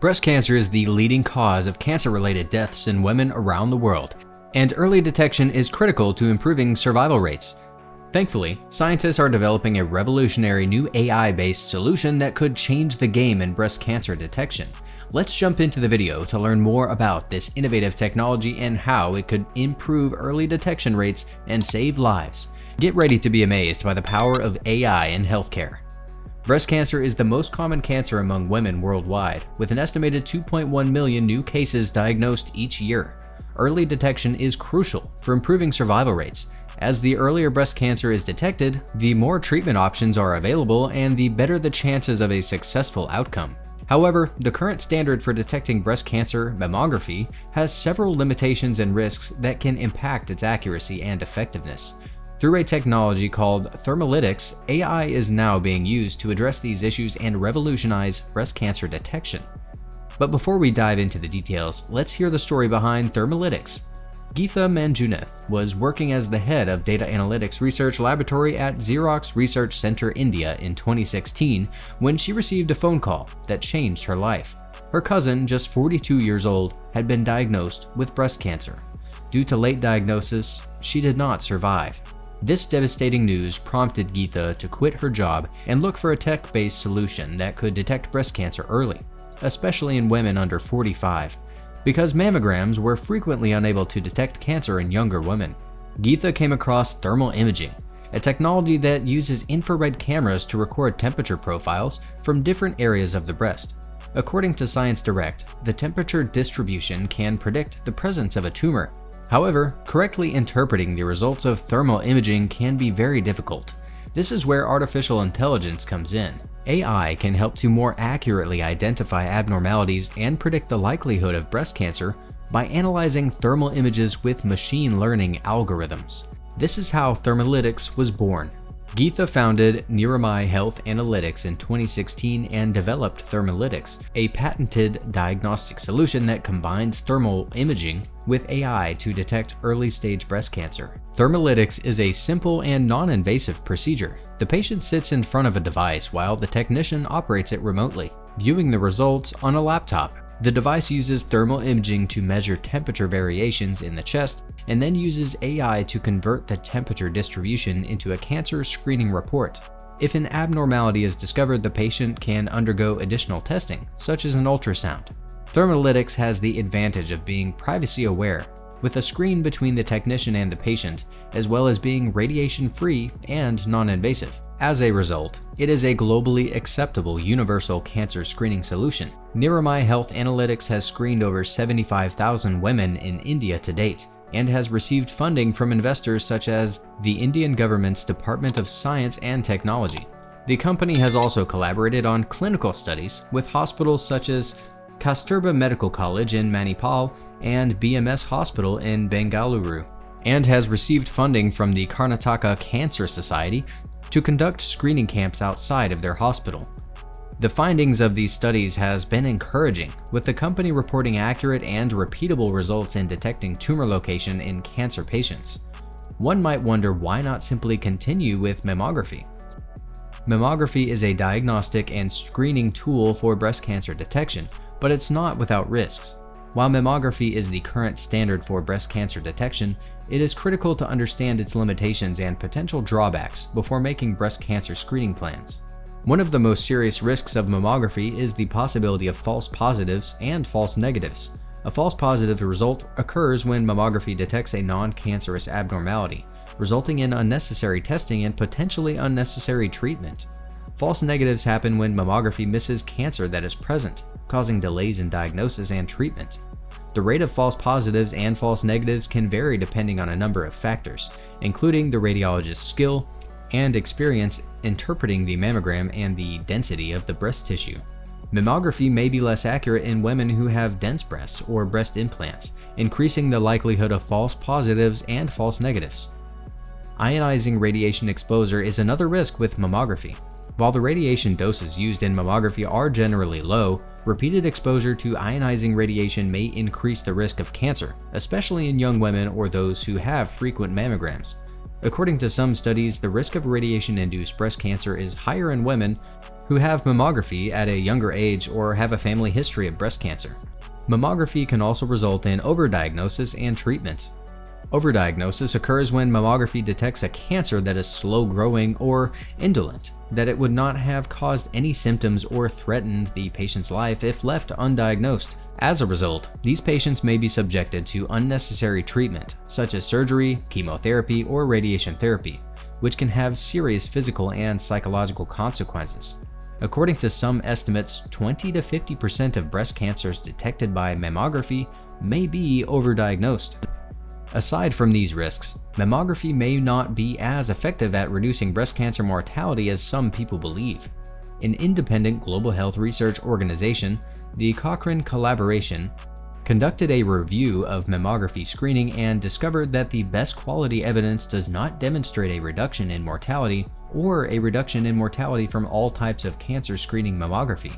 Breast cancer is the leading cause of cancer-related deaths in women around the world, and early detection is critical to improving survival rates. Thankfully, scientists are developing a revolutionary new AI-based solution that could change the game in breast cancer detection. Let's jump into the video to learn more about this innovative technology and how it could improve early detection rates and save lives. Get ready to be amazed by the power of AI in healthcare. Breast cancer is the most common cancer among women worldwide, with an estimated 2.1 million new cases diagnosed each year. Early detection is crucial for improving survival rates. As the earlier breast cancer is detected, the more treatment options are available and the better the chances of a successful outcome. However, the current standard for detecting breast cancer, mammography, has several limitations and risks that can impact its accuracy and effectiveness. Through a technology called thermolytics, AI is now being used to address these issues and revolutionize breast cancer detection. But before we dive into the details, let's hear the story behind thermolytics. Geetha Manjunath was working as the head of Data Analytics Research Laboratory at Xerox Research Center India in 2016 when she received a phone call that changed her life. Her cousin, just 42 years old, had been diagnosed with breast cancer. Due to late diagnosis, she did not survive. This devastating news prompted Geetha to quit her job and look for a tech-based solution that could detect breast cancer early, especially in women under 45. Because mammograms were frequently unable to detect cancer in younger women, Geetha came across thermal imaging, a technology that uses infrared cameras to record temperature profiles from different areas of the breast. According to Science Direct, the temperature distribution can predict the presence of a tumor. However, correctly interpreting the results of thermal imaging can be very difficult. This is where artificial intelligence comes in. AI can help to more accurately identify abnormalities and predict the likelihood of breast cancer by analyzing thermal images with machine learning algorithms. This is how thermolytics was born. Geetha founded Niramai Health Analytics in 2016 and developed thermolytics, a patented diagnostic solution that combines thermal imaging with AI to detect early-stage breast cancer. Thermolytics is a simple and non-invasive procedure. The patient sits in front of a device while the technician operates it remotely, viewing the results on a laptop. The device uses thermal imaging to measure temperature variations in the chest and then uses AI to convert the temperature distribution into a cancer screening report. If an abnormality is discovered, the patient can undergo additional testing, such as an ultrasound. Thermolytics has the advantage of being privacy aware, with a screen between the technician and the patient, as well as being radiation-free and non-invasive. As a result, it is a globally acceptable universal cancer screening solution. Niramai Health Analytics has screened over 75,000 women in India to date, and has received funding from investors such as the Indian government's Department of Science and Technology. The company has also collaborated on clinical studies with hospitals such as Kasturba Medical College in Manipal and BMS Hospital in Bengaluru, and has received funding from the Karnataka Cancer Society to conduct screening camps outside of their hospital. The findings of these studies has been encouraging, with the company reporting accurate and repeatable results in detecting tumor location in cancer patients. One might wonder why not simply continue with mammography. Mammography is a diagnostic and screening tool for breast cancer detection, but it's not without risks. While mammography is the current standard for breast cancer detection, it is critical to understand its limitations and potential drawbacks before making breast cancer screening plans. One of the most serious risks of mammography is the possibility of false positives and false negatives. A false positive result occurs when mammography detects a non-cancerous abnormality, resulting in unnecessary testing and potentially unnecessary treatment. False negatives happen when mammography misses cancer that is present, causing delays in diagnosis and treatment. The rate of false positives and false negatives can vary depending on a number of factors, including the radiologist's skill and experience interpreting the mammogram and the density of the breast tissue. Mammography may be less accurate in women who have dense breasts or breast implants, increasing the likelihood of false positives and false negatives. Ionizing radiation exposure is another risk with mammography. While the radiation doses used in mammography are generally low, repeated exposure to ionizing radiation may increase the risk of cancer, especially in young women or those who have frequent mammograms. According to some studies, the risk of radiation-induced breast cancer is higher in women who have mammography at a younger age or have a family history of breast cancer. Mammography can also result in overdiagnosis and treatment. Overdiagnosis occurs when mammography detects a cancer that is slow-growing or indolent, that it would not have caused any symptoms or threatened the patient's life if left undiagnosed. As a result, these patients may be subjected to unnecessary treatment, such as surgery, chemotherapy, or radiation therapy, which can have serious physical and psychological consequences. According to some estimates, 20 to 50% of breast cancers detected by mammography may be overdiagnosed. Aside from these risks, mammography may not be as effective at reducing breast cancer mortality as some people believe. An independent global health research organization, the Cochrane Collaboration, conducted a review of mammography screening and discovered that the best quality evidence does not demonstrate a reduction in mortality or a reduction in mortality from all types of cancer screening mammography.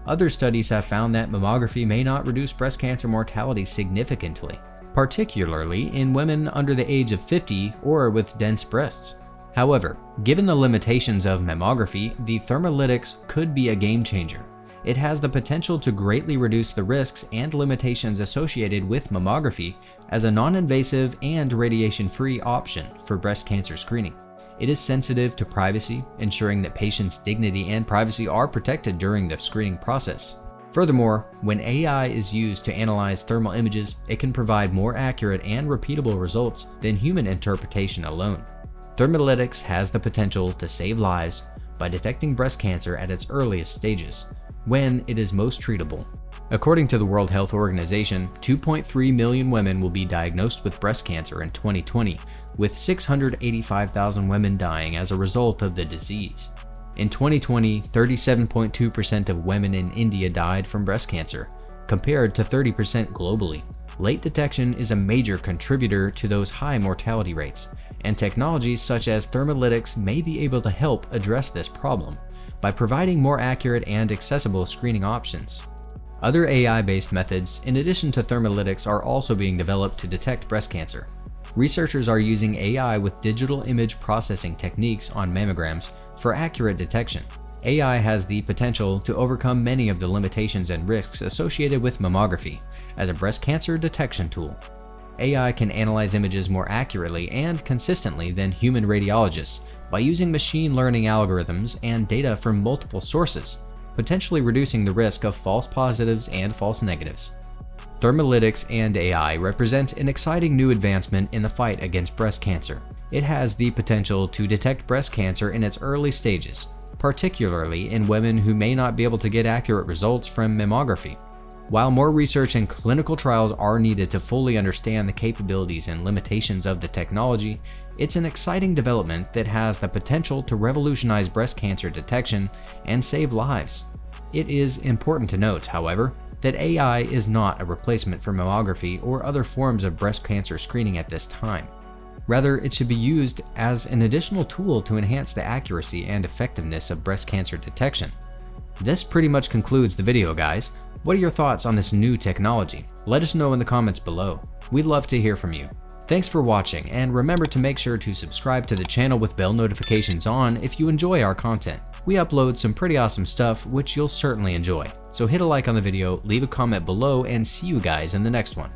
Other studies have found that mammography may not reduce breast cancer mortality significantly, particularly in women under the age of 50 or with dense breasts. However, given the limitations of mammography, the thermolytics could be a game changer. It has the potential to greatly reduce the risks and limitations associated with mammography as a non-invasive and radiation-free option for breast cancer screening. It is sensitive to privacy, ensuring that patients' dignity and privacy are protected during the screening process. Furthermore, when AI is used to analyze thermal images, it can provide more accurate and repeatable results than human interpretation alone. Thermolytics has the potential to save lives by detecting breast cancer at its earliest stages, when it is most treatable. According to the World Health Organization, 2.3 million women will be diagnosed with breast cancer in 2020, with 685,000 women dying as a result of the disease. In 2020, 37.2% of women in India died from breast cancer, compared to 30% globally. Late detection is a major contributor to those high mortality rates, and technologies such as thermolytics may be able to help address this problem by providing more accurate and accessible screening options. Other AI-based methods, in addition to thermolytics, are also being developed to detect breast cancer. Researchers are using AI with digital image processing techniques on mammograms for accurate detection. AI has the potential to overcome many of the limitations and risks associated with mammography as a breast cancer detection tool. AI can analyze images more accurately and consistently than human radiologists by using machine learning algorithms and data from multiple sources, potentially reducing the risk of false positives and false negatives. Thermolytics and AI represent an exciting new advancement in the fight against breast cancer. It has the potential to detect breast cancer in its early stages, particularly in women who may not be able to get accurate results from mammography. While more research and clinical trials are needed to fully understand the capabilities and limitations of the technology, it's an exciting development that has the potential to revolutionize breast cancer detection and save lives. It is important to note, however, that AI is not a replacement for mammography or other forms of breast cancer screening at this time. Rather, it should be used as an additional tool to enhance the accuracy and effectiveness of breast cancer detection. This pretty much concludes the video, guys. What are your thoughts on this new technology? Let us know in the comments below. We'd love to hear from you. Thanks for watching, and remember to make sure to subscribe to the channel with bell notifications on if you enjoy our content. We upload some pretty awesome stuff, which you'll certainly enjoy. So hit a like on the video, leave a comment below, and see you guys in the next one.